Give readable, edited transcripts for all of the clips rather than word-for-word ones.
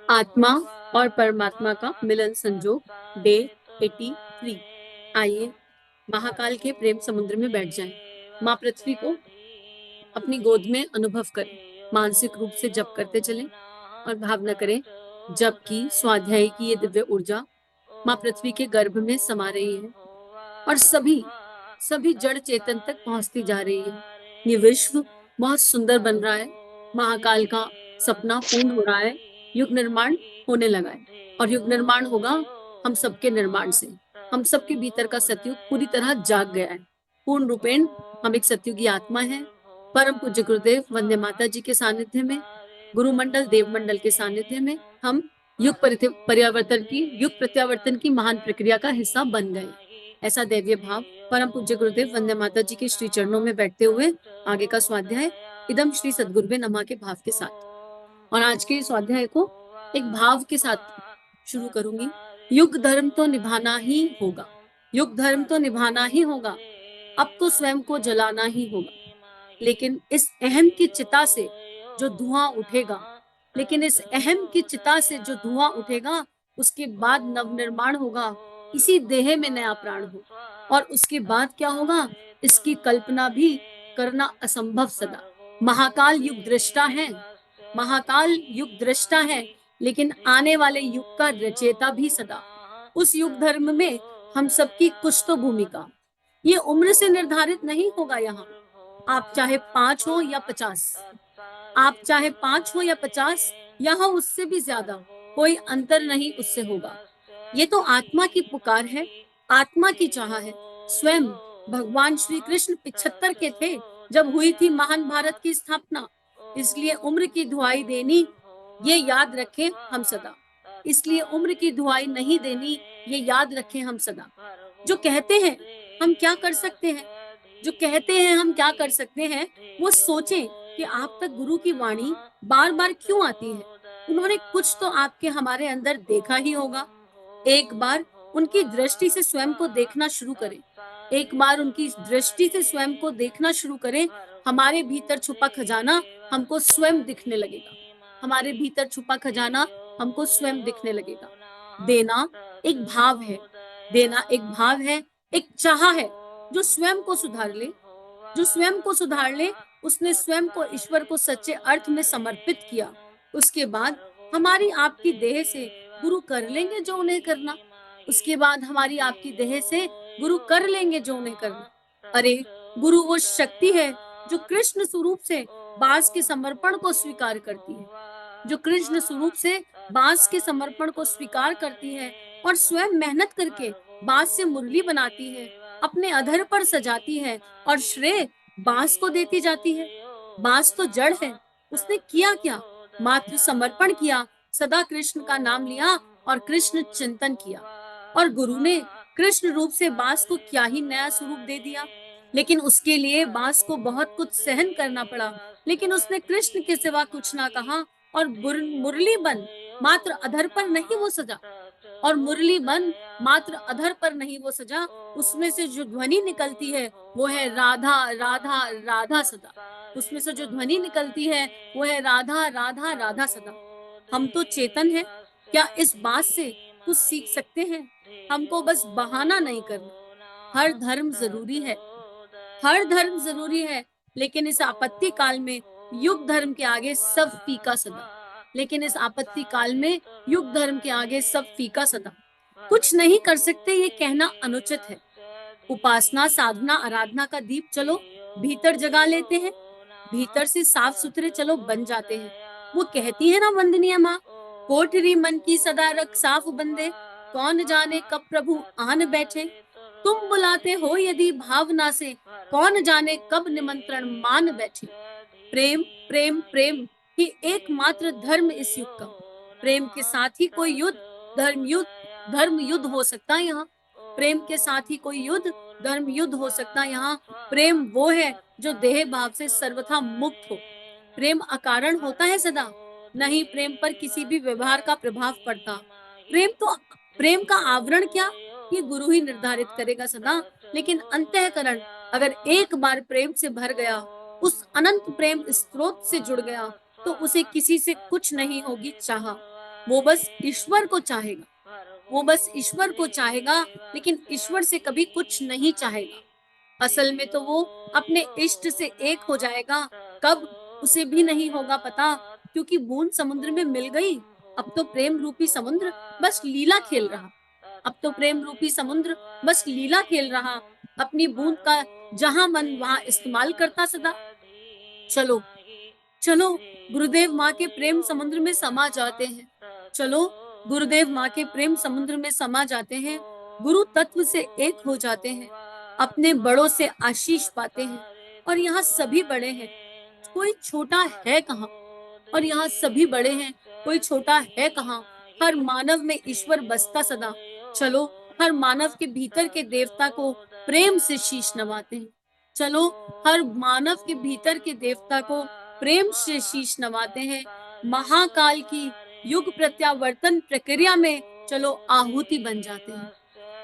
आत्मा और परमात्मा का मिलन संजोग डे 83। आइए महाकाल के प्रेम समुद्र में बैठ जाएं। माँ पृथ्वी को अपनी गोद में अनुभव करें। मानसिक रूप से जप करते चलें और भावना करें जप की स्वाध्याय की ये दिव्य ऊर्जा माँ पृथ्वी के गर्भ में समा रही है और सभी जड़ चेतन तक पहुंचती जा रही है। ये विश्व बहुत सुंदर बन रहा है। महाकाल का सपना पूर्ण हो रहा है। युग निर्माण होने लगा है और युग निर्माण होगा हम सबके निर्माण से। हम सबके भीतर का सतयुग पूरी तरह जाग गया है। पूर्ण रूपेण हम एक सतयुगी आत्मा है। परम पूज्य गुरुदेव वंदे माता जी के सानिध्य में, गुरुमंडल देवमंडल के सानिध्य में हम युग प्रत्यावर्तन की महान प्रक्रिया का हिस्सा बन गए। ऐसा दैवीय भाव परम पूज्य गुरुदेव वंदे माता जी के श्री चरणों में बैठते हुए आगे का स्वाध्याय इदम श्री सद्गुरुवे नमः के भाव के साथ। और आज के स्वाध्याय को एक भाव के साथ शुरू करूंगी। युग धर्म तो निभाना ही होगा, युग धर्म तो निभाना ही होगा, अब तो स्वयं को जलाना ही होगा। लेकिन इस अहम की चिता से जो धुआं उठेगा, लेकिन इस अहम की चिता से जो धुआं उठेगा, उसके बाद नवनिर्माण होगा। इसी देह में नया प्राण होगा और उसके बाद क्या होगा, इसकी कल्पना भी करना असंभव सदा। महाकाल युग दृष्टा है, महाकाल युग दृष्टा है, लेकिन आने वाले युग का रचयिता भी सदा। उस युग धर्म में हम सबकी कुछ तो भूमिका, ये उम्र से निर्धारित नहीं होगा। यहाँ आप चाहे 5 हो या 50, आप चाहे 5 हो या 50, यहाँ उससे भी ज्यादा कोई अंतर नहीं उससे होगा। ये तो आत्मा की पुकार है, आत्मा की चाह है। स्वयं भगवान श्री कृष्ण 75 के थे जब हुई थी महान भारत की स्थापना। इसलिए उम्र की दुहाई देनी ये याद रखें हम सदा, इसलिए उम्र की दुहाई नहीं देनी ये याद रखें हम सदा। जो कहते हैं हम क्या कर सकते हैं, जो कहते हैं हम क्या कर सकते हैं, वो सोचें कि आप तक गुरु की वाणी बार बार क्यों आती है। उन्होंने कुछ तो आपके हमारे अंदर देखा ही होगा। एक बार उनकी दृष्टि से स्वयं को देखना शुरू करें, एक बार उनकी दृष्टि से स्वयं को देखना शुरू करें। हमारे भीतर छुपा खजाना हमको स्वयं दिखने लगेगा, हमारे भीतर छुपा खजाना हमको स्वयं दिखने लगेगा। देना एक भाव है, देना एक भाव है, एक चाह है। जो स्वयं को सुधार ले, जो स्वयं को सुधार ले, उसने स्वयं को ईश्वर को सच्चे अर्थ में समर्पित किया। उसके बाद हमारी आपकी देह से गुरु कर लेंगे जो उन्हें करना, उसके बाद हमारी आपकी देह से गुरु कर लेंगे जो उन्हें करना। अरे गुरु वो शक्ति है जो कृष्ण स्वरूप से बांस के समर्पण को स्वीकार करती है, जो कृष्ण स्वरूप से बांस के समर्पण को स्वीकार करती है और स्वयं मेहनत करके बांस से मुरली बनाती है, अपने अधर पर सजाती है और श्रेय बांस को देती जाती है। बांस तो जड़ है, उसने किया क्या, मात्र समर्पण किया, सदा कृष्ण का नाम लिया और कृष्ण चिंतन किया। और गुरु ने कृष्ण रूप से बांस को क्या ही नया स्वरूप दे दिया। लेकिन उसके लिए बांस को बहुत कुछ सहन करना पड़ा, लेकिन उसने कृष्ण के सिवा कुछ ना कहा और मुरली बन मात्र अधर पर नहीं वो सजा, और मुरली बन मात्र अधर पर नहीं वो सजा, उसमें से जो ध्वनि निकलती है वो है राधा राधा राधा सदा। उसमें से जो ध्वनि निकलती है वो है राधा राधा राधा सदा। हम तो चेतन हैं, क्या इस बात से कुछ सीख सकते हैं? हमको बस बहाना नहीं करना। हर धर्म जरूरी है, हर धर्म जरूरी है, लेकिन इस आपत्ति काल में युग धर्म के आगे सब फीका सदा। लेकिन इस आपत्ति काल में युग धर्म के आगे सब फीका सदा। कुछ नहीं कर सकते ये कहना अनुचित है। उपासना साधना आराधना का दीप चलो भीतर जगा लेते हैं, भीतर से साफ सुथरे चलो बन जाते हैं। वो कहती है ना वंदनीय माँ, कोठरी मन की सदा रख साफ बंदे, कौन जाने कब प्रभु आन बैठे। तुम बुलाते हो यदि भावना से, कौन जाने कब निमंत्रण मान बैठे। प्रेम प्रेम प्रेम ही एकमात्र धर्म इस युग का। प्रेम के साथ ही कोई युद्ध धर्म युद्ध हो सकता है यहाँ। प्रेम के साथ ही कोई युद्ध धर्म युद्ध हो सकता है यहाँ। प्रेम वो है जो देह भाव से सर्वथा मुक्त हो। प्रेम अकारण होता है सदा, नहीं प्रेम पर किसी भी व्यवहार का प्रभाव पड़ता। प्रेम का आवरण क्या, ये गुरु ही निर्धारित करेगा सदा। लेकिन अंतःकरण अगर एक बार प्रेम से भर गया, उस अनंत प्रेम स्रोत से जुड़ गया, तो उसे किसी से कुछ नहीं होगी चाह। वो बस ईश्वर को चाहेगा, वो बस ईश्वर को चाहेगा, लेकिन ईश्वर से कभी कुछ नहीं चाहेगा। असल में तो वो अपने इष्ट से एक हो जाएगा, कब उसे भी नहीं होगा पता, क्योंकि बूंद समुद्र में मिल गई। अब तो प्रेम रूपी समुद्र बस लीला खेल रहा, अब तो प्रेम रूपी समुद्र बस लीला खेल रहा, अपनी बूंद का जहां मन वहां इस्तेमाल करता सदा। चलो चलो गुरुदेव माँ के प्रेम समुद्र में समा जाते हैं, चलो गुरुदेव माँ के प्रेम समुद्र में समा जाते हैं, गुरु तत्व से एक हो जाते हैं, अपने बड़ों से आशीष पाते हैं। और यहाँ सभी बड़े हैं, कोई छोटा है कहाँ, और यहाँ सभी बड़े हैं, कोई छोटा है कहाँ। हर मानव में ईश्वर बसता सदा, चलो हर मानव के भीतर के देवता को प्रेम से शीश नवाते हैं, चलो हर मानव के भीतर के देवता को प्रेम से शीश नवाते हैं। महाकाल की युग प्रत्यावर्तन प्रक्रिया में चलो आहुति बन जाते हैं,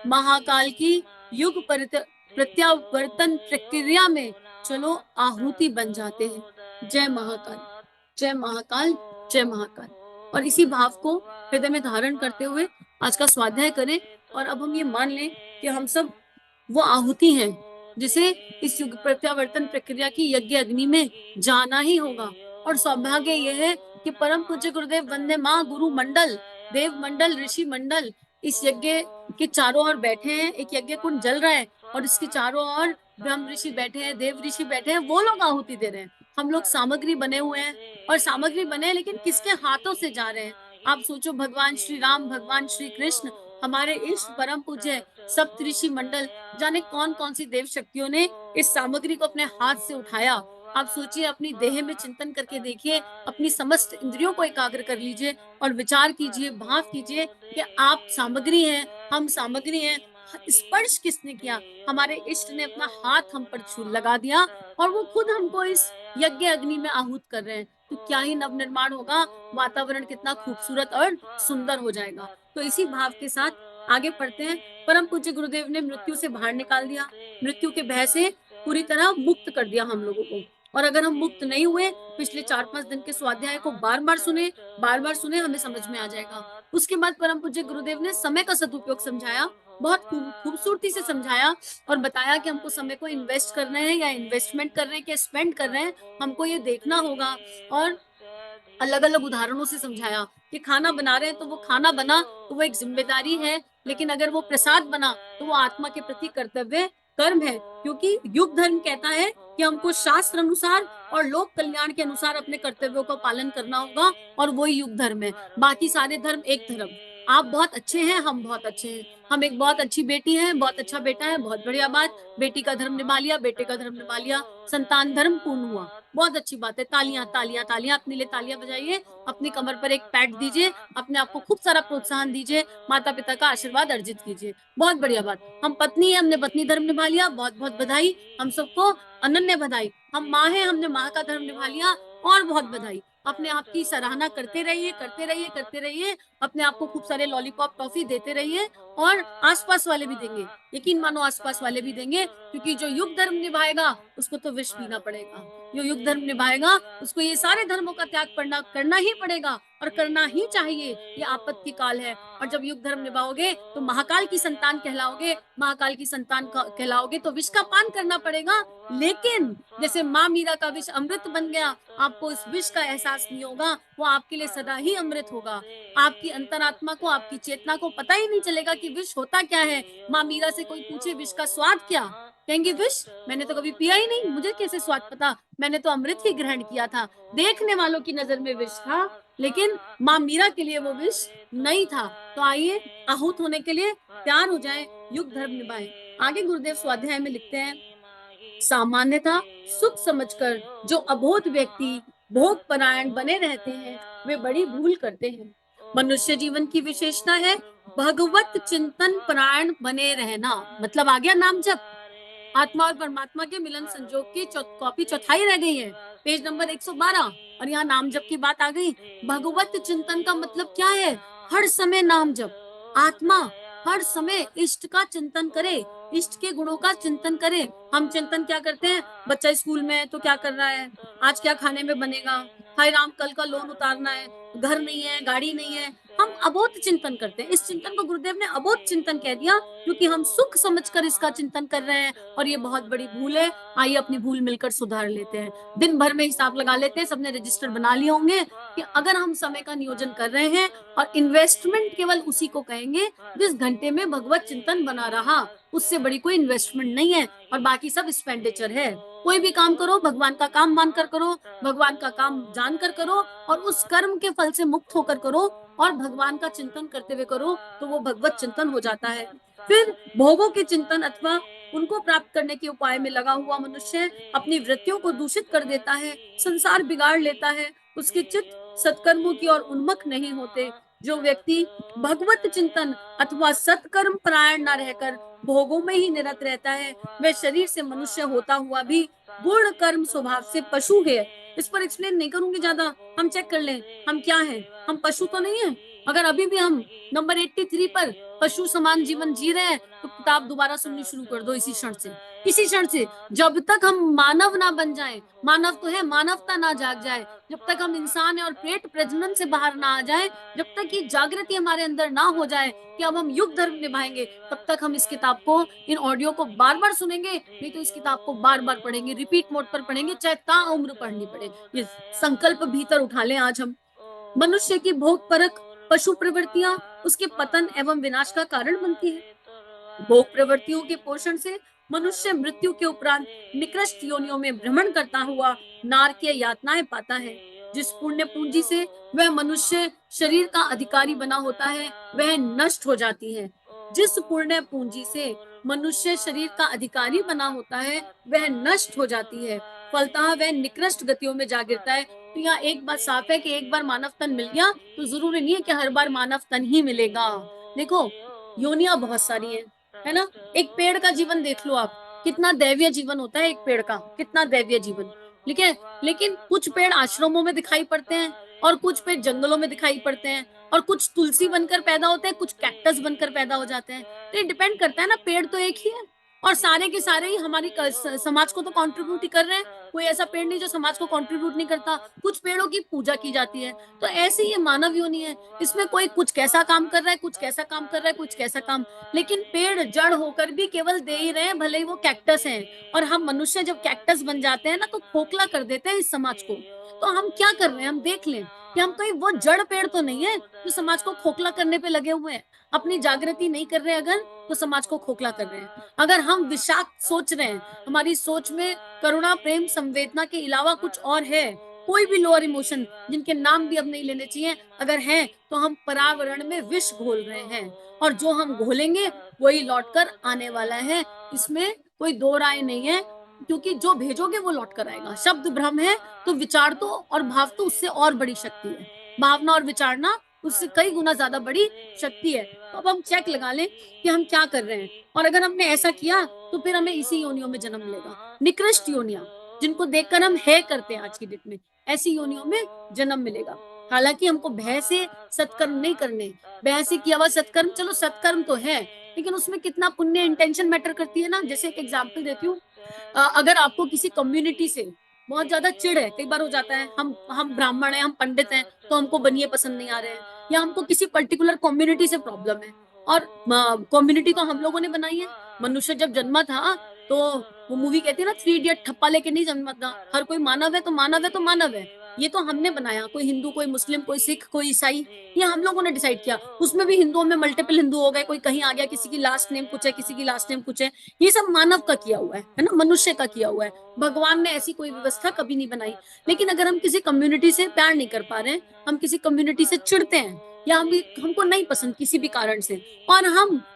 महाकाल की युग प्रत्यावर्तन प्रक्रिया में चलो आहुति बन जाते हैं। जय महाकाल, जय महाकाल, जय महाकाल। और इसी भाव को हृदय में धारण करते हुए आज का स्वाध्याय करें। और अब हम ये मान लें कि हम सब वो आहुति हैं जिसे इस युग प्रत्यावर्तन प्रक्रिया की यज्ञ अग्नि में जाना ही होगा। और सौभाग्य यह है कि परम पूज्य गुरुदेव वंदे माँ गुरु मंडल, देव मंडल, ऋषि मंडल इस यज्ञ के चारों ओर बैठे हैं। एक यज्ञ कुंड जल रहा है और इसके चारों ओर ब्रह्म ऋषि बैठे हैं, देव ऋषि बैठे हैं, वो लोग आहुति दे रहे हैं। हम लोग सामग्री बने हुए हैं, और सामग्री बने लेकिन किसके हाथों से जा रहे हैं। आप सोचो, भगवान श्री राम, भगवान श्री कृष्ण, हमारे इष्ट परम पूज्य सप्त ऋषि मंडल, जाने कौन कौन सी देव शक्तियों ने इस सामग्री को अपने हाथ से उठाया। आप सोचिए, अपनी देह में चिंतन करके देखिए, अपनी समस्त इंद्रियों को एकाग्र कर लीजिए और विचार कीजिए, भाव कीजिए कि आप सामग्री हैं, हम सामग्री हैं। स्पर्श किसने किया? हमारे इष्ट ने अपना हाथ हम पर छू लगा दिया और वो खुद हमको इस यज्ञ अग्नि में आहूत कर रहे हैं। तो क्या ही नव निर्माण होगा, वातावरण कितना खूबसूरत और सुंदर हो जाएगा। तो इसी भाव के साथ आगे पढ़ते हैं। परम पूज्य गुरुदेव ने मृत्यु से बाहर निकाल दिया, मृत्यु के भय से पूरी तरह मुक्त कर दिया हम लोगों को। और अगर हम मुक्त नहीं हुए, पिछले 4-5 दिन के स्वाध्याय को बार बार सुने, हमें समझ में आ जाएगा। उसके बाद परम पूज्य गुरुदेव ने समय का सदुपयोग समझाया, बहुत खूबसूरती से समझाया और बताया कि हमको समय को इन्वेस्ट करना है या इन्वेस्टमेंट कर रहे हैं, क्या स्पेंड कर रहे हैं, हमको ये देखना होगा। और अलग अलग उदाहरणों से समझाया कि खाना बना रहे हैं तो वो खाना बना तो वो एक जिम्मेदारी है, लेकिन अगर वो प्रसाद बना तो वो आत्मा के प्रति कर्तव्य कर्म है। क्योंकि युग धर्म कहता है कि हमको शास्त्र अनुसार और लोक कल्याण के अनुसार अपने कर्तव्यों का पालन करना होगा, और वही युग धर्म है। बाकी सारे धर्म एक धर्म। आप बहुत अच्छे हैं, हम बहुत अच्छे हैं, हम एक बहुत अच्छी बेटी है, बहुत अच्छा बेटा है, बहुत बढ़िया बात। बेटी का धर्म निभा लिया, बेटे का धर्म निभा लिया, संतान धर्म पूर्ण हुआ, बहुत अच्छी बात है। तालियां तालियां तालियां, अपने लिए तालियां बजाइए, अपनी कमर पर एक पैट दीजिए, अपने आप को खूब सारा प्रोत्साहन दीजिए, माता पिता का आशीर्वाद अर्जित कीजिए, बहुत बढ़िया बात। हम पत्नी है, हमने पत्नी धर्म निभा लिया, बहुत बहुत बधाई, हम सबको अनन्य बधाई। हम माँ है, हमने माँ का धर्म निभा लिया, और बहुत बधाई। अपने आप की सराहना करते रहिए, करते रहिए, करते रहिए, अपने आप को खूब सारे लॉलीपॉप टॉफी देते रहिए, और आसपास वाले भी देंगे, यकीन मानो आसपास वाले भी देंगे, क्योंकि जो युग धर्म निभाएगा उसको तो विष पीना पड़ेगा। जो युग धर्म निभाएगा उसको ये सारे धर्मों का त्याग करना ही पड़ेगा, और करना ही चाहिए, ये आपत्ति काल है। और जब युग धर्म निभाओगे तो महाकाल की संतान कहलाओगे, महाकाल की संतान कहलाओगे तो विष का पान करना पड़ेगा। लेकिन जैसे माँ मीरा का विष अमृत बन गया, आपको इस विष का एहसास नहीं होगा, वो आपके लिए सदा ही अमृत होगा। आपकी अंतरात्मा को, आपकी चेतना को पता ही नहीं चलेगा कि विष होता क्या है। माँ मीरा से कोई पूछे विष का स्वाद क्या, कहेंगे विष, मैंने तो कभी पिया ही नहीं, मुझे कैसे स्वाद पता, मैंने तो अमृत ही ग्रहण किया था। देखने वालों की नजर में विष था, लेकिन माँ मीरा के लिए वो विष नहीं था। तो आइए आहूत होने के लिए तैयार हो जाएं, युग धर्म निभाएं। आगे गुरुदेव स्वाध्याय में लिखते हैं, सामान्यतः सुख समझकर जो अबोध व्यक्ति भोग परायण बने रहते हैं, वे बड़ी भूल करते हैं। मनुष्य जीवन की विशेषता है भगवत चिंतन परायण बने रहना। मतलब आ गया नाम जप, आत्मा और परमात्मा के मिलन संजोग की कॉपी चौथाई रह गई है, पेज नंबर 112, और यहाँ नाम जप की बात आ गई। भगवत चिंतन का मतलब क्या है? हर समय नाम जप। आत्मा हर समय इष्ट का चिंतन करे, इष्ट के गुणों का चिंतन करे। हम चिंतन क्या करते हैं? बच्चा स्कूल में है तो क्या कर रहा है, आज क्या खाने में बनेगा, हाय राम कल का लोन उतारना है, घर नहीं है, गाड़ी नहीं है। हम अबोध चिंतन करते हैं। इस चिंतन को गुरुदेव ने अबोध चिंतन कह दिया, क्योंकि हम सुख समझकर इसका चिंतन कर रहे हैं, और ये बहुत बड़ी भूल है। आइए अपनी भूल मिलकर सुधार लेते हैं। दिन भर में हिसाब लगा लेते हैं, सबने रजिस्टर बना लिए होंगे कि अगर हम समय का नियोजन कर रहे हैं और इन्वेस्टमेंट केवल उसी को कहेंगे जिस घंटे में भगवत चिंतन बना रहा, उससे बड़ी कोई इन्वेस्टमेंट नहीं है, और बाकी सब एक्सपेंडिचर है। कोई भी काम करो भगवान का काम मानकर करो, भगवान का काम जानकर करो, और उस कर्म के फल से मुक्त होकर करो, और भगवान का चिंतन करते हुए करो, तो वो भगवत चिंतन हो जाता है। फिर भोगों के चिंतन अथवा उनको प्राप्त करने के उपाय में लगा हुआ मनुष्य अपनी वृत्तियों को दूषित कर देता है, संसार बिगाड़ लेता है, उसके चित्त सत्कर्मों की ओर उन्मुख नहीं होते। जो व्यक्ति भगवत चिंतन अथवा सत्कर्म परायण न रहकर भोगों में ही निरत रहता है, वह शरीर से मनुष्य होता हुआ भी गुण कर्म स्वभाव से पशु है। इस पर एक्सप्लेन नहीं करूंगी ज्यादा, हम चेक कर लें हम क्या हैं। हम पशु तो नहीं है। अगर अभी भी हम नंबर 83 पर पशु समान जीवन जी रहे हैं, तो किताब दोबारा सुननी शुरू कर दो इसी क्षण से। इसी क्षण से जब तक हम मानव ना बन जाए, मानव तो है, मानवता ना जाग जाए, जब तक हम इंसान है और पेट प्रजनन से बाहर ना आ जाए, जब तक ये जागृति हमारे अंदर ना हो जाए कि अब हम युग धर्म निभाएंगे, तब तक हम इस किताब को, इन ऑडियो को बार बार सुनेंगे, नहीं तो इस किताब को बार बार पढ़ेंगे, रिपीट मोड पर पढ़ेंगे, चाहे ता उम्र पढ़नी पड़े। ये संकल्प भीतर उठा लें आज हम। मनुष्य की भोग परक पशु प्रवृत्तियां उसके पतन एवं विनाश का कारण बनती है। भोग प्रवृत्तियों के पोषण से मनुष्य मृत्यु के उपरांत निकृष्ट योनियों में भ्रमण करता हुआ नारकीय यातनाएं पाता है। जिस पुण्य पूंजी से वह मनुष्य शरीर का अधिकारी बना होता है, वह नष्ट हो जाती है। जिस पुण्य पूंजी से मनुष्य शरीर का अधिकारी बना होता है, वह नष्ट हो जाती है, फलतः वह निकृष्ट गतियों में जा गिरता है। तो यहाँ एक बात साफ है कि एक बार मानव तन मिल गया तो जरूरी नहीं है कि हर बार मानव तन ही मिलेगा। देखो योनियां बहुत सारी है ना। एक पेड़ का जीवन देख लो आप, कितना दैवीय जीवन होता है एक पेड़ का, कितना दैवीय जीवन। ठीक है, लेकिन कुछ पेड़ आश्रमों में दिखाई पड़ते हैं, और कुछ पेड़ जंगलों में दिखाई पड़ते हैं, और कुछ तुलसी बनकर पैदा होते हैं, कुछ कैक्टस बनकर पैदा हो जाते हैं। तो ये डिपेंड करता है ना, पेड़ तो एक ही है, और सारे के सारे ही हमारी समाज को तो कंट्रीब्यूट ही कर रहे हैं। कोई ऐसा पेड़ नहीं जो समाज को कंट्रीब्यूट नहीं करता। कुछ पेड़ों की पूजा की जाती है। तो ऐसे ये मानव योनि है, इसमें कोई कुछ कैसा काम कर रहा है, कुछ कैसा काम कर रहा है, कुछ कैसा काम। लेकिन पेड़ जड़ होकर भी केवल दे ही रहे हैं, भले ही वो कैक्टस हैं। और हम मनुष्य जब कैक्टस बन जाते हैं ना, तो खोखला कर देते हैं इस समाज को। तो हम क्या कर रहे हैं, हम देख लें कि हम कहीं वो जड़ पेड़ तो नहीं है जो समाज को खोखला करने पे लगे हुए हैं। अपनी जागृति नहीं कर रहे अगर, तो समाज को खोखला कर रहे हैं। अगर हम विषाक्त सोच रहे हैं, हमारी सोच में करुणा प्रेम संवेदना के अलावा कुछ और है, कोई भी लोअर इमोशन जिनके नाम भी अब नहीं लेने चाहिए, अगर हैं, तो हम पर्यावरण में विष घोल रहे हैं, और जो हम घोलेंगे वही लौटकर आने वाला है। इसमें कोई दो राय नहीं है, क्योंकि जो भेजोगे वो लौट कर आएगा। शब्द ब्रह्म है, तो विचार तो और भाव तो उससे और बड़ी शक्ति है। भावना और विचारना उससे कई गुना ज्यादा बड़ी शक्ति है। तो अब हम चेक लगा लें कि हम क्या कर रहे हैं, और अगर हमने ऐसा किया तो फिर हमें इसी योनियों में जन्म मिलेगा। निकृष्ट योनियां जिनको देखकर हम है करते हैं आज की डेट में, ऐसी योनियों में जन्म मिलेगा। हालांकि हमको भय से सत्कर्म नहीं करने, भय से किया हुआ सत्कर्म, चलो सत्कर्म तो है, लेकिन उसमें कितना पुण्य, इंटेंशन मैटर करती है ना। जैसे एक एग्जाम्पल देती हूँ, अगर आपको किसी कम्युनिटी से बहुत ज्यादा चिढ़ है, कई बार हो जाता है, हम ब्राह्मण हैं, हम पंडित हैं, तो हमको बनिए पसंद नहीं आ रहे हैं, या हमको किसी पर्टिकुलर कम्युनिटी से प्रॉब्लम है, और कम्युनिटी तो हम लोगों ने बनाई है। मनुष्य जब जन्मा था, तो वो मूवी कहती है ना, 3 इडियट, ठप्पा लेके नहीं जन्मा था। हर कोई मानव है तो मानव है तो मानव है, ये तो हमने बनाया। कोई हिंदू, कोई मुस्लिम, कोई सिख, कोई ईसाई, ये हम लोगों ने डिसाइड किया। उसमें भी हिंदुओं में मल्टीपल हिंदू हो गए, कोई कहीं आ गया, किसी की लास्ट नेम कुछ है, किसी की लास्ट नेम कुछ है। ये सब मानव का किया हुआ है ना, मनुष्य का किया हुआ है। भगवान ने ऐसी कोई व्यवस्था कभी नहीं बनाई। लेकिन अगर हम किसी कम्युनिटी से प्यार नहीं कर पा रहे हैं, हम किसी कम्युनिटी से चिढ़ते हैं, या हमको नहीं पसंद किसी भी कारण से, और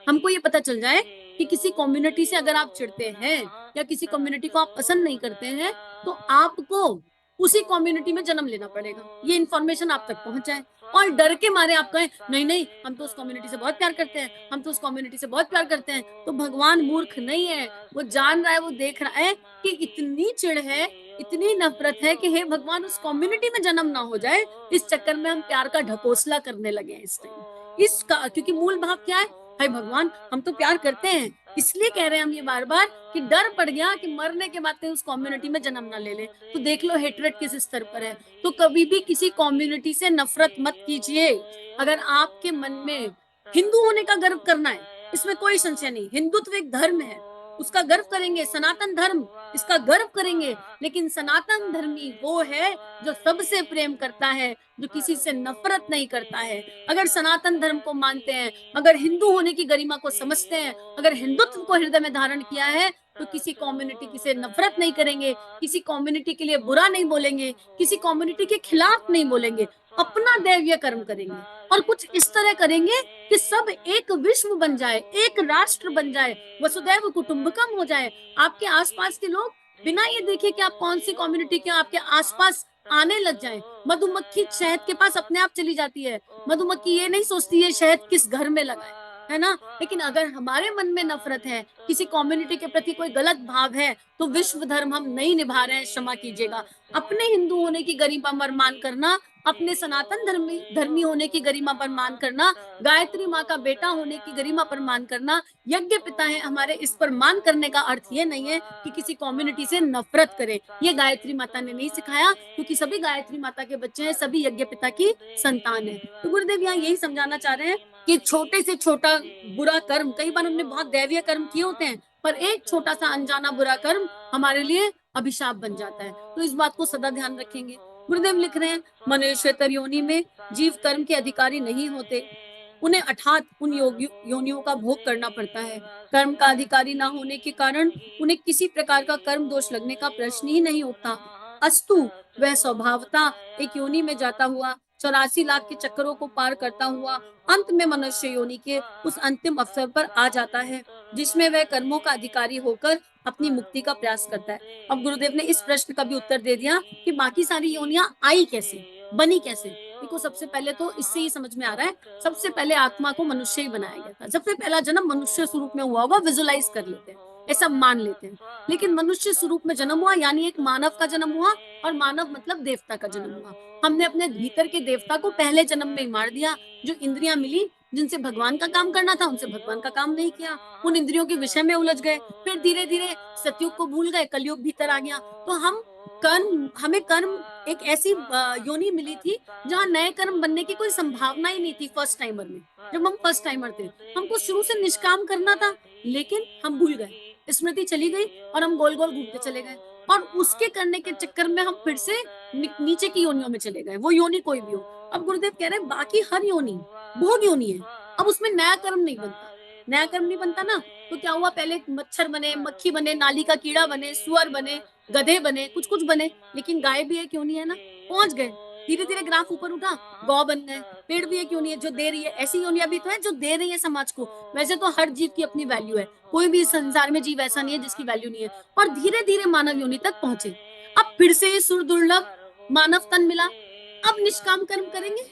हमको ये पता चल जाए कि किसी कम्युनिटी से अगर आप चिढ़ते हैं, या किसी कम्युनिटी को आप पसंद नहीं करते हैं, तो आपको उसी कम्युनिटी में जन्म लेना पड़ेगा। ये इन्फॉर्मेशन आप तक पहुंच जाए, और डर के मारे आप कहें नहीं नहीं, हम तो उस कम्युनिटी से बहुत प्यार करते हैं, हम तो उस कम्युनिटी से बहुत प्यार करते हैं। तो भगवान मूर्ख नहीं है, वो जान रहा है, वो देख रहा है कि इतनी चिढ़ है, इतनी नफरत है कि हे भगवान, उस कम्युनिटी में जन्म ना हो जाए। इस चक्कर में हम प्यार का ढकोसला करने लगे हैं इस टाइम। इसका क्योंकि मूल भाव क्या है, हाय भगवान, हम तो प्यार करते हैं, इसलिए कह रहे हैं हम ये बार बार कि डर पड़ गया कि मरने के बाद कहीं उस कम्युनिटी में जन्म ना ले ले। तो देख लो हेट्रेड किस स्तर पर है। तो कभी भी किसी कम्युनिटी से नफरत मत कीजिए। अगर आपके मन में हिंदू होने का गर्व करना है, इसमें कोई संशय नहीं, हिंदुत्व एक धर्म है, उसका गर्व करेंगे, सनातन धर्म इसका गर्व करेंगे। लेकिन सनातन धर्मी वो है जो सबसे प्रेम करता है, जो किसी से नफरत नहीं करता है। अगर सनातन धर्म को मानते हैं, अगर हिंदू होने की गरिमा को समझते हैं, अगर हिंदुत्व को हृदय में धारण किया है, तो किसी कम्युनिटी से नफरत नहीं करेंगे, किसी कम्युनिटी के लिए बुरा नहीं बोलेंगे, किसी कम्युनिटी के खिलाफ नहीं बोलेंगे, अपना दैवीय कर्म करेंगे और कुछ इस तरह करेंगे कि सब एक विश्व बन जाए, एक राष्ट्र बन जाए, वसुदैव कुटुंबकम हो जाए। आपके आसपास के लोग बिना ये देखे कि आप कौन सी कम्युनिटी के, आपके आसपास आने लग जाएं। मधुमक्खी शहद के पास अपने आप चली जाती है, मधुमक्खी ये नहीं सोचती है शहद किस घर में लगाए, है ना। लेकिन अगर हमारे मन में नफरत है, किसी कम्युनिटी के प्रति कोई गलत भाव है, तो विश्व धर्म हम नहीं निभा रहे हैं, क्षमा कीजिएगा। अपने हिंदू होने की गरिमा पर मान करना, अपने सनातन धर्मी होने की गरिमा पर मान करना, गायत्री माँ का बेटा होने की गरिमा पर मान करना, यज्ञ पिता है हमारे, इस पर मान करने का अर्थ ये नहीं है कि किसी कम्युनिटी से नफरत करें। ये गायत्री माता ने नहीं सिखाया, क्योंकि सभी गायत्री माता के बच्चे हैं, सभी यज्ञ पिता की संतान है। तो गुरुदेव यहाँ यही समझाना चाह रहे हैं कि छोटे से छोटा बुरा कर्म, कई बार हमने बहुत दैवीय कर्म किए होते हैं, पर एक छोटा सा अनजाना बुरा कर्म हमारे लिए अभिशाप बन जाता है। तो इस बात को सदा ध्यान रखेंगे। गुरुदेव लिख रहे हैं, मनुष्यतर योनि में जीव कर्म के अधिकारी नहीं होते, उन्हें अर्थात उन योनियों का भोग करना पड़ता है। कर्म का अधिकारी ना होने के कारण उन्हें किसी प्रकार का कर्म दोष लगने का प्रश्न ही नहीं उठता। अस्तु वह स्वभावता एक योनि में जाता हुआ 84 लाख के चक्करों को पार करता हुआ अंत में मनुष्य योनि के उस अंतिम अवसर पर आ जाता है, जिसमें वह कर्मों का अधिकारी होकर अपनी मुक्ति का प्रयास करता है। अब गुरुदेव ने इस प्रश्न का भी उत्तर दे दिया कि बाकी सारी योनियां आई कैसे, बनी कैसे। देखो, सबसे पहले तो इससे ही समझ में आ रहा है, सबसे पहले आत्मा को मनुष्य ही बनाया गया था। सबसे पहला जन्म मनुष्य स्वरूप में हुआ होगा, विजुलाइज कर लेते हैं, ऐसा मान लेते हैं। लेकिन मनुष्य स्वरूप में जन्म हुआ, यानी एक मानव का जन्म हुआ, और मानव मतलब देवता का जन्म हुआ। हमने अपने भीतर के देवता को पहले जन्म में ही मार दिया। जो इंद्रियां मिली, जिनसे भगवान का काम करना था, उनसे भगवान का काम नहीं किया, उन इंद्रियों के विषय में उलझ गए। फिर धीरे धीरे सतयुग को भूल गए, कलयुग भीतर आ गया। तो हमें कर्म एक ऐसी योनि मिली थी जहाँ नए कर्म बनने की कोई संभावना ही नहीं थी। फर्स्ट टाइमर में, जब हम फर्स्ट टाइमर थे, हमको शुरू से निष्काम करना था, लेकिन हम भूल गए, स्मृति चली गई और हम गोल गोल घूमते चले गए। और उसके करने के चक्कर में हम फिर से नीचे की योनियों में चले गए, वो योनि कोई भी हो। अब गुरुदेव कह रहे हैं बाकी हर योनि भोग योनि है, अब उसमें नया कर्म नहीं बनता। नया कर्म नहीं बनता ना, तो क्या हुआ, पहले मच्छर बने, मक्खी बने, नाली का कीड़ा बने, सुअर बने, गधे बने, कुछ कुछ बने, लेकिन गाय भी एक योनि है ना, पहुंच गए। धीरे धीरे ग्राफ ऊपर उठा, गौ बन गए। पेड़ भी एक योनि है जो दे रही है, ऐसी योनियां भी तो है जो दे रही है समाज को। वैसे तो हर जीव की अपनी वैल्यू है, कोई भी संसार में जीव ऐसा नहीं है जिसकी वैल्यू नहीं है। और धीरे धीरे मानव योनि तक पहुंचे। अब फिर से सुर दुर्लभ मानव तन मिला, अब निष्काम कर्म करेंगे,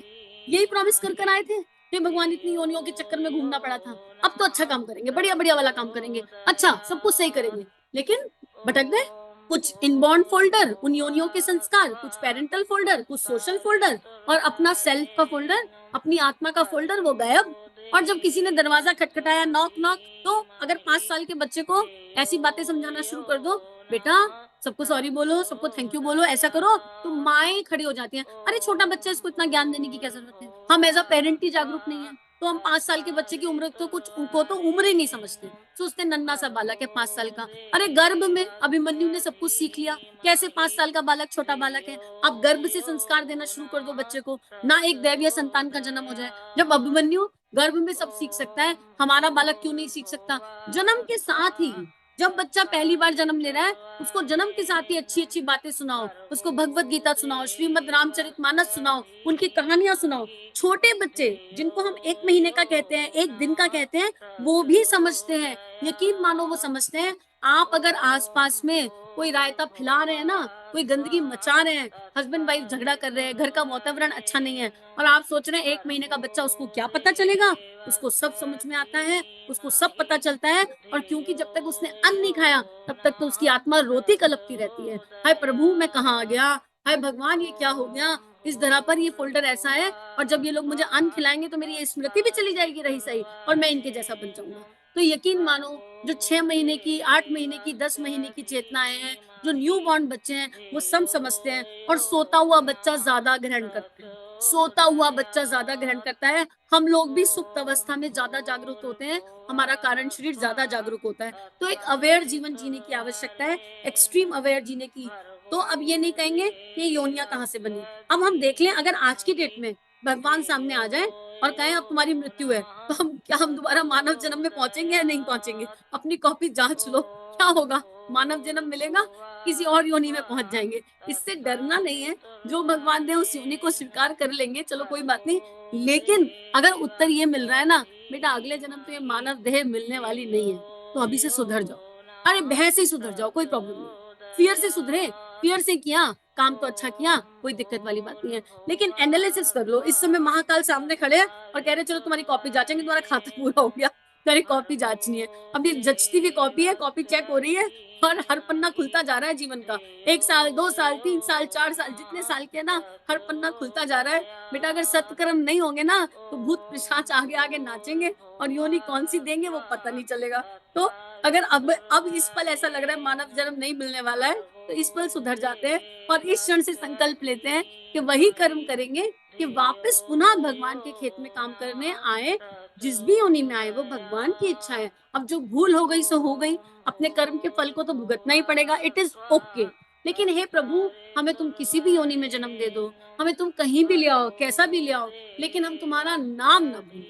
यही प्रॉमिस कर कर आए थे। हे भगवान, इतनी योनियों के चक्कर में घूमना पड़ा था, अब तो अच्छा काम करेंगे, बढ़िया बढ़िया वाला काम करेंगे, अच्छा सब कुछ सही करेंगे। लेकिन भटक गए। कुछ इनबॉर्न फोल्डर, उन योनियों के संस्कार, कुछ पेरेंटल फोल्डर, कुछ सोशल फोल्डर, और अपना सेल्फ का फोल्डर, अपनी आत्मा का फोल्डर, वो गायब। और जब किसी ने दरवाजा खटखटाया, नॉक नॉक, तो अगर 5 साल के बच्चे को ऐसी बातें समझाना शुरू कर दो, बेटा सबको सॉरी बोलो, सबको थैंक यू बोलो, ऐसा करो, तो माएं खड़ी हो जाती हैं। अरे छोटा बच्चा, इसको इतना ज्ञान देने की क्या जरूरत है, हम एज अ पेरेंट ही जागरूक नहीं है। तो हम 5 साल के बच्चे की उम्र तो कुछ, उनको तो उम्र ही नहीं समझते, सोचते नन्ना सा बालक है 5 साल का। अरे गर्भ में अभिमन्यु ने सब कुछ सीख लिया, कैसे 5 साल का बालक छोटा बालक है। आप गर्भ से संस्कार देना शुरू कर दो बच्चे को, ना एक दैवीय संतान का जन्म हो जाए। जब अभिमन्यु गर्भ में सब सीख सकता है, हमारा बालक क्यों नहीं सीख सकता। जन्म के साथ ही, जब बच्चा पहली बार जन्म ले रहा है, उसको जन्म के साथ ही अच्छी अच्छी बातें सुनाओ, उसको भगवत गीता सुनाओ, श्रीमद् रामचरितमानस सुनाओ, उनकी कहानियां सुनाओ। छोटे बच्चे, जिनको हम 1 महीने का कहते हैं, 1 दिन का कहते हैं, वो भी समझते हैं, यकीन मानो वो समझते हैं। आप अगर आसपास में कोई रायता फैला रहे हैं ना, कोई गंदगी मचा रहे हैं, हस्बैंड वाइफ झगड़ा कर रहे हैं, घर का वातावरण अच्छा नहीं है, और आप सोच रहे हैं 1 महीने का बच्चा, उसको क्या पता चलेगा। उसको सब समझ में आता है, उसको सब पता चलता है। और क्योंकि जब तक उसने अन्न नहीं खाया, तब तक तो उसकी आत्मा रोती कलपती रहती है, हाय प्रभु मैं कहाँ आ गया, हाय भगवान ये क्या हो गया। इस धरा पर ये फोल्डर ऐसा है, और जब ये लोग मुझे अन्न खिलाएंगे तो मेरी ये स्मृति भी चली जाएगी रही सही, और मैं इनके जैसा बन जाऊंगा। तो यकीन मानो, जो 6 महीने की, 8 महीने की, 10 महीने की चेतनाएं हैं, जो न्यू बॉर्न बच्चे हैं, वो सब समझते हैं, और सोता हुआ बच्चा ज्यादा ग्रहण करते हैं। सोता हुआ बच्चा ज्यादा ग्रहण करता है। हम लोग भी सुप्त अवस्था में ज्यादा जागरूक होते हैं, हमारा कारण शरीर ज्यादा जागरूक होता है। तो एक अवेयर जीवन जीने की आवश्यकता है, एक्सट्रीम अवेयर जीने की। तो अब ये नहीं कहेंगे कि योनियां कहाँ से बनी। अब हम देख लें, अगर आज की डेट में भगवान सामने आ जाए और कहें अब तुम्हारी मृत्यु है, तो हम दोबारा मानव जन्म में पहुंचेंगे या नहीं पहुंचेंगे? अपनी कॉपी जांच लो, क्या होगा? मानव जन्म मिलेगा, किसी और योनि में पहुंच जाएंगे। इससे डरना नहीं है, जो भगवान ने उस योनि को स्वीकार कर लेंगे, चलो कोई बात नहीं। लेकिन अगर उत्तर ये मिल रहा है ना, बेटा अगले जन्म तो ये मानव देह मिलने वाली नहीं है, तो अभी से सुधर जाओ। अरे भय से सुधर जाओ, कोई प्रॉब्लम नहीं। फियर से सुधरे, फियर से किया काम तो अच्छा किया, कोई दिक्कत वाली बात नहीं है। लेकिन एनालिसिस कर लो। इस समय महाकाल सामने खड़े हैं और कह रहे चलो तुम्हारी कॉपी जांचेंगे, तुम्हारा खाता पूरा हो गया, तुम्हारी कॉपी जांचनी है। अब ये जचती हुई कॉपी है, कॉपी चेक हो रही है, और हर पन्ना खुलता जा रहा है जीवन का। 1 साल, 2 साल, 3 साल, 4 साल, जितने साल के ना, हर पन्ना खुलता जा रहा है। बेटा अगर सत्कर्म नहीं होंगे ना, तो भूत पिशाच आगे आगे नाचेंगे, और योनि कौन सी देंगे वो पता नहीं चलेगा। तो अगर अब इस पल ऐसा लग रहा है मानव जन्म नहीं मिलने वाला है, तो इस पल सुधर जाते हैं, और इस क्षण से संकल्प लेते हैं कि वही कर्म करेंगे कि वापस पुनः भगवान के खेत में काम करने आए। जिस भी योनि में आए वो भगवान की इच्छा है। अब जो भूल हो गई सो हो गई, अपने कर्म के फल को तो भुगतना ही पड़ेगा, इट इज ओके। लेकिन हे प्रभु, हमें तुम किसी भी योनि में जन्म दे दो, हमें तुम कहीं भी ले आओ, कैसा भी ले आओ, लेकिन हम तुम्हारा नाम ना भूलें,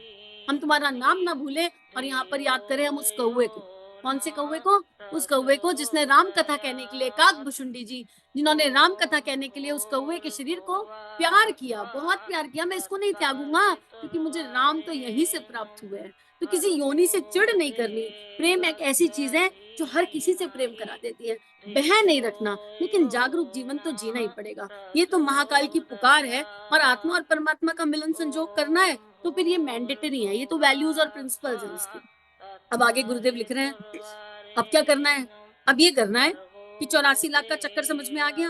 हम तुम्हारा नाम ना भूलें। और यहाँ पर याद करें हम उस कौवे को। कौन से कौवे को? उस कौवे को जिसने राम कथा कहने के लिए, काकभुशुंडी जी, जिन्होंने राम कथा कहने के लिए उस कौवे के शरीर को प्यार किया, बहुत प्यार किया। मैं इसको नहीं त्यागूंगा, क्योंकि मुझे राम तो यहीं से प्राप्त हुए हैं। तो किसी योनि से चिढ़ नहीं करनी। प्रेम एक ऐसी चीज है जो हर किसी से प्रेम करा देती है। बह नहीं रखना, लेकिन जागरूक जीवन तो जीना ही पड़ेगा। ये तो महाकाल की पुकार है, और आत्मा और परमात्मा का मिलन संजोग करना है, तो फिर ये मैंडेटरी है, ये तो वैल्यूज और प्रिंसिपल्स हैं इसके। अब आगे गुरुदेव लिख रहे हैं, अब क्या करना है? अब ये करना है कि 84 लाख का चक्कर समझ में आ गया,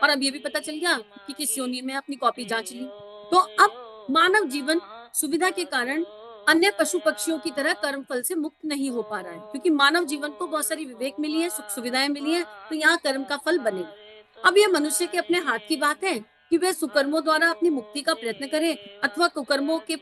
और अब ये भी पता चल गया कि किस योनि में अपनी कॉपी जांच ली। तो अब मानव जीवन सुविधा के कारण अन्य पशु पक्षियों की तरह कर्म फल से मुक्त नहीं हो पा रहा है, क्योंकि मानव जीवन को बहुत सारी विवेक मिली है, सुख सुविधाएं मिली है, तो यहाँ कर्म का फल बनेगा। अब ये मनुष्य के अपने हाथ की बात है कि वे सुकर्मों द्वारा अपनी मुक्ति का प्रयत्न करें, अथवा कुकर्मों के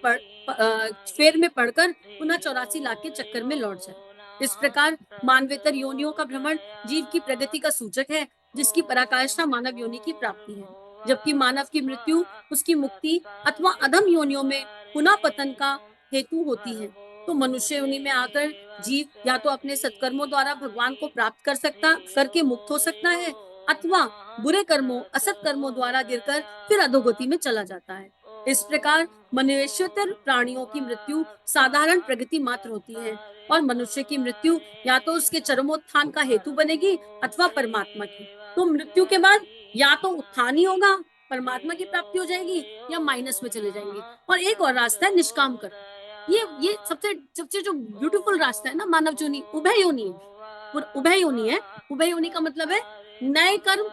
फेर में पड़कर पुनः 84 लाख के चक्कर में लौट जाए। इस प्रकार मानवेतर योनियों का भ्रमण जीव की प्रगति का सूचक है, जिसकी पराकाष्ठा मानव योनि की प्राप्ति है। जबकि मानव की मृत्यु उसकी मुक्ति अथवा अधम योनियों में पुनः पतन का हेतु होती है। तो मनुष्य योनि में आकर जीव या तो अपने सत्कर्मों द्वारा भगवान को प्राप्त करके मुक्त हो सकता है, अथवा बुरे कर्मों, असत कर्मों द्वारा गिरकर फिर अधोगति में चला जाता है। इस प्रकार मनुष्यतर प्राणियों की मृत्यु साधारण प्रगति मात्र होती है, और मनुष्य की मृत्यु या तो उसके चरमोत्थान का हेतु बनेगी, अथवा परमात्मा की। तो मृत्यु के बाद या तो उत्थान ही होगा, परमात्मा की प्राप्ति हो जाएगी, या माइनस में चले जाएंगे। और एक और रास्ता है निष्काम कर्म। ये सबसे सबसे जो ब्यूटीफुल रास्ता है ना मानव योनि, उभय योनि है। उभय योनि है। उभय योनि का मतलब है नए कर्म,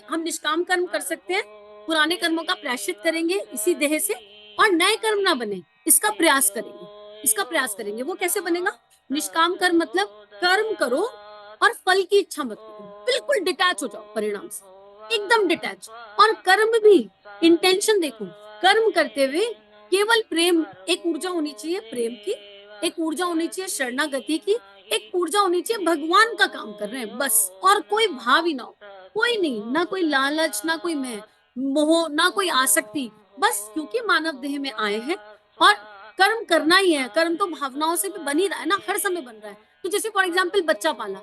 हम निष्काम कर्म कर सकते हैं, पुराने कर्मों का प्रायश्चित करेंगे इसी देह से, और नए कर्म ना बने इसका प्रयास करेंगे। इसका प्रयास करेंगे। वो कैसे बनेगा? निष्काम कर्म मतलब कर्म करो और फल की इच्छा मत करो, बिल्कुल डिटैच हो जाओ परिणाम से, एकदम डिटैच। और कर्म भी इंटेंशन देखो, कर्म करते हुए केवल प्रेम, एक ऊर्जा होनी चाहिए प्रेम की, एक ऊर्जा होनी चाहिए शरणागति की, एक ऊर्जा होनी चाहिए भगवान का काम कर रहे हैं बस, और कोई भाव ही ना हो, कोई नहीं, ना कोई लालच, ना कोई मोह, ना कोई आसक्ति, बस क्योंकि मानव देह में आए हैं और कर्म करना ही है। कर्म तो भावनाओं से भी बन ही रहा है ना, हर समय बन रहा है। तो जैसे फॉर एग्जाम्पल बच्चा पाला,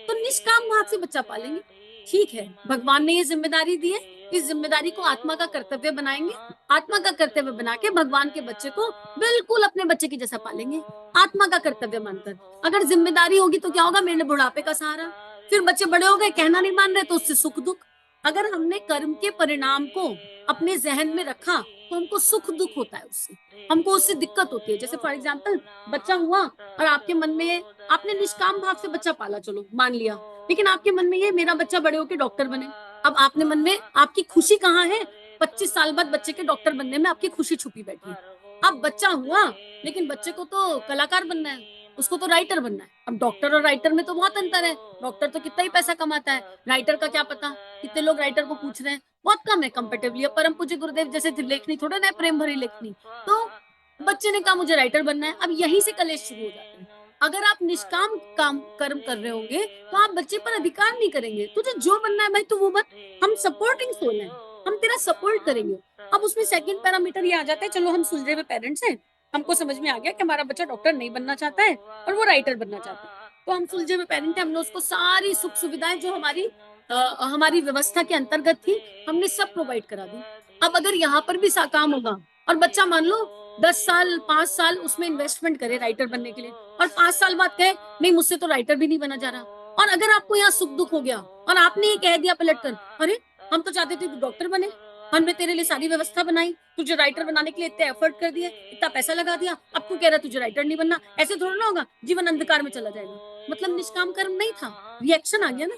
तो निष्काम भाव से बच्चा पालेंगे, ठीक है, भगवान ने ये जिम्मेदारी दी है, इस जिम्मेदारी को आत्मा का कर्तव्य बनाएंगे, आत्मा का कर्तव्य बना के भगवान के बच्चे को बिल्कुल अपने बच्चे की जैसा पालेंगे, आत्मा का कर्तव्य मानकर। अगर जिम्मेदारी होगी तो क्या होगा? मेरे बुढ़ापे का सहारा। फिर बच्चे बड़े हो गए, कहना नहीं मान रहे, तो उससे सुख दुख। अगर हमने कर्म के परिणाम को अपने जहन में रखा तो हमको सुख दुख होता है, उससे हमको उससे दिक्कत होती है। जैसे फॉर एग्जाम्पल बच्चा हुआ और आपके मन में, आपने निष्काम भाव से बच्चा पाला, चलो मान लिया, लेकिन आपके मन में ये मेरा बच्चा बड़े होके डॉक्टर बने। अब आपने मन में, आपकी खुशी कहाँ है? 25 साल बाद बच्चे के डॉक्टर बनने में आपकी खुशी छुपी बैठी है। अब बच्चा हुआ, लेकिन बच्चे को तो कलाकार बनना है, उसको तो राइटर बनना है। अब डॉक्टर और राइटर में तो बहुत अंतर है। डॉक्टर तो कितना ही पैसा कमाता है, राइटर का क्या पता। कितने लोग राइटर को पूछ रहे हैं, बहुत कम है कंपेरेटिवली। अब परम पूज्य गुरुदेव जैसे लेखनी थोड़ा ना है, प्रेम भरी लेखनी। तो बच्चे ने कहा मुझे राइटर बनना है। अब यहीं से कलेश शुरू हो जाते हैं। अगर आप निष्काम काम कर्म कर रहे होंगे तो आप बच्चे पर अधिकार नहीं करेंगे। तुझे जो बनना है भाई तू वो बन, हम सपोर्टिंग सोल हैं, हम तेरा सपोर्ट करेंगे। अब उसमें सेकंड पैरामीटर ये आ जाता है, चलो हम सुलझे हुए पेरेंट्स हैं, हमको समझ में आ गया कि हमारा बच्चा डॉक्टर नहीं बनना चाहता है और वो राइटर बनना चाहता है। तो हम सुलझे हुए पेरेंट हैं, हमने उसको सारी सुख सुविधाएं जो हमारी व्यवस्था के अंतर्गत थी, हमने सब प्रोवाइड करा दी। अब अगर यहाँ पर भी काम होगा और बच्चा मान लो 10 साल 5 साल उसमें इन्वेस्टमेंट करे राइटर बनने के लिए, और 5 साल बाद कहे नहीं मुझसे तो राइटर भी नहीं बना जा रहा, और अगर आपको यहाँ सुख दुख हो गया और आपने ये कह दिया पलट कर, अरे हम तो चाहते थे तू डॉक्टर बने, हमने तेरे लिए सारी व्यवस्था बनाई, तुझे राइटर बनाने के लिए इतने एफर्ट कर दिए, इतना पैसा लगा दिया, अब तू कह रहा है तुझे राइटर नहीं बनना, ऐसे थोड़ा ना होगा, जीवन अंधकार में चला जाएगा। मतलब निष्काम कर्म नहीं था, रिएक्शन आ गया ना,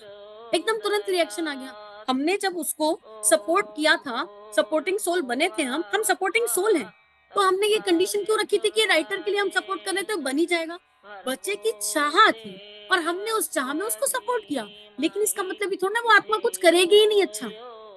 एकदम तुरंत रिएक्शन आ गया। हमने जब उसको सपोर्ट किया था, सपोर्टिंग सोल बने थे हम सपोर्टिंग सोल हैं, तो हमने ये कंडीशन क्यों रखी थी कि राइटर के लिए हम सपोर्ट कर रहे थे, बन ही जाएगा। बच्चे की चाह थी और हमने उस चाह में उसको सपोर्ट किया, लेकिन इसका मतलब ये थोड़ा ना वो आत्मा कुछ करेगी ही नहीं अच्छा।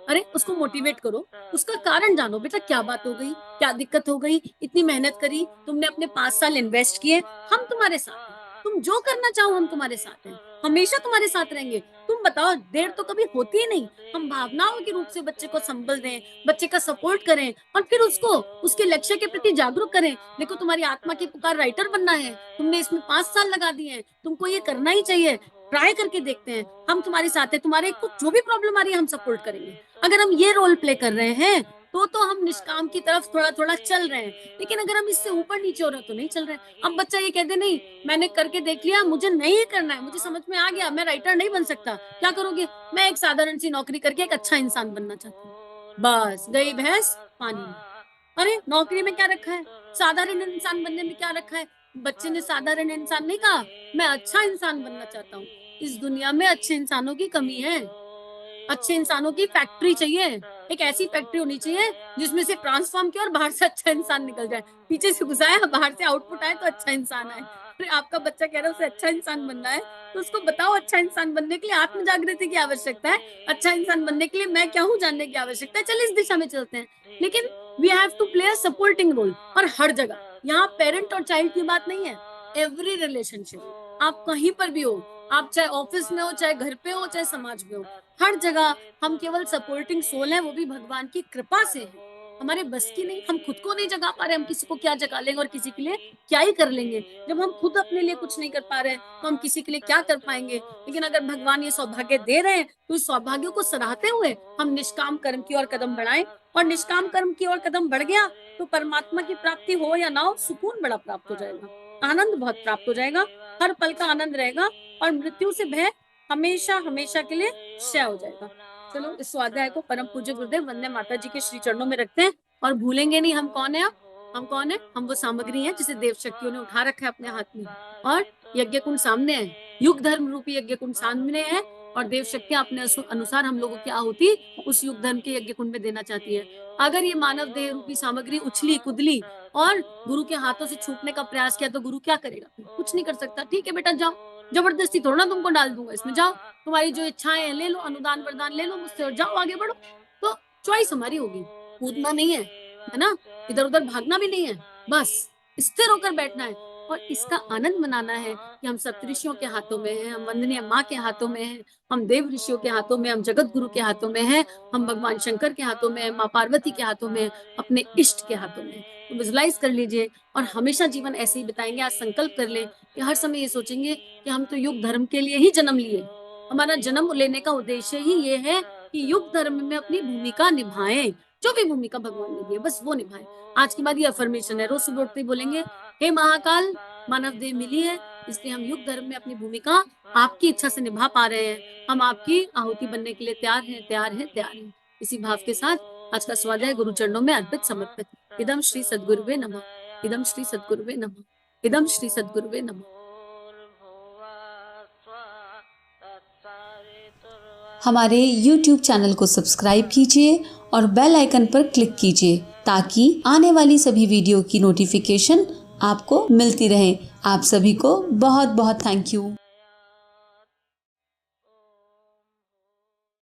अरे उसको मोटिवेट करो, उसका कारण जानो, बेटा क्या बात हो गई, क्या दिक्कत हो गई, इतनी मेहनत करी तुमने, अपने 5 साल इन्वेस्ट किए, हम तुम्हारे साथ हैं, तुम जो करना चाहो हम तुम्हारे साथ हैं, हमेशा तुम्हारे साथ रहेंगे। तुम बताओ देर तो कभी होती ही नहीं, हम भावनाओं के रूप से बच्चे को संबल दें, बच्चे का सपोर्ट करें और फिर उसको उसके लक्ष्य के प्रति जागरूक करें। देखो तुम्हारी आत्मा की पुकार राइटर बनना है, तुमने इसमें 5 साल लगा दिए हैं, तुमको ये करना ही चाहिए, ट्राई करके देखते हैं, हम तुम्हारे साथ हैं, तुम्हारे कुछ जो भी प्रॉब्लम आ रही है हम सपोर्ट करेंगे। अगर हम ये रोल प्ले कर रहे हैं तो हम निष्काम की तरफ थोड़ा थोड़ा चल रहे हैं, लेकिन अगर हम इससे ऊपर नीचे हो रहे तो नहीं चल रहे। अब बच्चा ये कहते नहीं मैंने करके देख लिया, मुझे नहीं करना है, मुझे समझ में आ गया मैं राइटर नहीं बन सकता, क्या करोगे, मैं एक साधारण सी नौकरी करके एक अच्छा इंसान बनना चाहती हूँ। बस गई भैंस पानी में। अरे नौकरी में क्या रखा है, साधारण इंसान बनने में क्या रखा है। बच्चे ने साधारण इंसान नहीं कहा, मैं अच्छा इंसान बनना चाहता हूँ। इस दुनिया में अच्छे इंसानों की कमी है, अच्छे इंसानों की फैक्ट्री चाहिए, एक ऐसी फैक्ट्री होनी चाहिए जिसमें से ट्रांसफॉर्म किया और बाहर से अच्छा इंसान निकल जाए, पीछे से घुसाया बाहर से आउटपुट आए तो अच्छा इंसान आए। अरे आपका बच्चा कह रहा है उसे अच्छा इंसान बनना है, तो उसको बताओ अच्छा इंसान बनने के लिए आत्म जागृति की आवश्यकता है, अच्छा इंसान बनने के लिए मैं क्या हूँ जानने की आवश्यकता है, चल इस दिशा में चलते हैं। लेकिन we have to play a supporting role, और हर जगह, यहाँ पेरेंट और चाइल्ड की बात नहीं है, एवरी रिलेशनशिप आप कहीं पर भी हो, आप चाहे ऑफिस में हो, चाहे घर पे हो, चाहे समाज में हो, हर जगह हम केवल सपोर्टिंग सोल हैं, वो भी भगवान की कृपा से है, हमारे बस की नहीं, हम खुद को नहीं जगा पा रहे, हम किसी को क्या जगा लेंगे और किसी के लिए क्या ही कर लेंगे। जब हम खुद अपने लिए कुछ नहीं कर पा रहे तो हम किसी के लिए क्या कर पाएंगे। लेकिन अगर भगवान ये सौभाग्य दे रहे हैं तो इस सौभाग्य को सराहते हुए हम निष्काम कर्म की ओर कदम बढ़ाएं, और निष्काम कर्म की ओर कदम बढ़ गया तो परमात्मा की प्राप्ति हो या ना हो, सुकून बड़ा प्राप्त हो जाएगा, आनंद बहुत प्राप्त हो जाएगा, हर पल का आनंद रहेगा, और मृत्यु से भय हमेशा हमेशा के लिए क्षय हो जाएगा। चलो इस स्वाध्याय को परम पूज्य गुरुदेव वंदे माता जी के श्री चरणों में रखते हैं, और भूलेंगे नहीं हम कौन है। हम कौन है, हम वो सामग्री है जिसे देव शक्तियों ने उठा रखा है अपने हाथ में, और यज्ञ कुंड सामने है, युग धर्म रूपी यज्ञ कुंड सामने है, और देव शक्तियां अपने अनुसार हम लोगों की आहुति उस युग धर्म के यज्ञ कुंड में देना चाहती है। अगर ये मानव देह रूपी सामग्री उछली कुदली और गुरु के हाथों से छूटने का प्रयास किया तो गुरु क्या करेगा, कुछ नहीं कर सकता। ठीक है बेटा जाओ, जबरदस्ती थोड़ा ना तुमको डाल दूंगा इसमें, जाओ तुम्हारी जो इच्छाएं हैं ले लो, अनुदान वरदान ले लो मुझसे और जाओ आगे बढ़ो। तो चॉइस हमारी होगी, कूदना नहीं है ना, इधर उधर भागना भी नहीं है, बस स्थिर होकर बैठना है और इसका आनंद मनाना है कि हम सप्तऋषियों के हाथों में हैं, हम वंदनीय माँ के हाथों में हैं, हम देव ऋषियों के हाथों में, हम जगत गुरु के हाथों में हैं, हम भगवान शंकर के हाथों में, माँ पार्वती के हाथों में, अपने इष्ट के हाथों में। तो विजुलाइज कर लीजिए और हमेशा जीवन ऐसे ही बिताएंगे। आज संकल्प कर लें कि हर समय ये सोचेंगे कि हम तो युग धर्म के लिए ही जन्म लिए, हमारा जन्म लेने का उद्देश्य ही ये है कि युग धर्म में अपनी भूमिका निभाएं, जो भी भूमिका भगवान ने दी है बस वो निभाएं। आज की बात ये अफर्मेशन है, रोज सुबह उठते ही बोलेंगे हे महाकाल मानव देह मिली है, इसलिए हम युग धर्म में अपनी भूमिका आपकी इच्छा से निभा पा रहे हैं, हम आपकी आहुति बनने के लिए तैयार हैं, तैयार हैं, तैयार हैं। इसी भाव के साथ आज का स्वाध्याय गुरु चरणों में अर्पित समर्पित। इदम श्री सद्गुरुवे नमः, इदम श्री सद्गुरुवे नमः, इदम श्री सद्गुरुवे नमः। हमारे YouTube चैनल को सब्सक्राइब कीजिए और बेल आइकन पर क्लिक कीजिए ताकि आने वाली सभी वीडियो की नोटिफिकेशन आपको मिलती रहे। आप सभी को बहुत बहुत थैंक यू।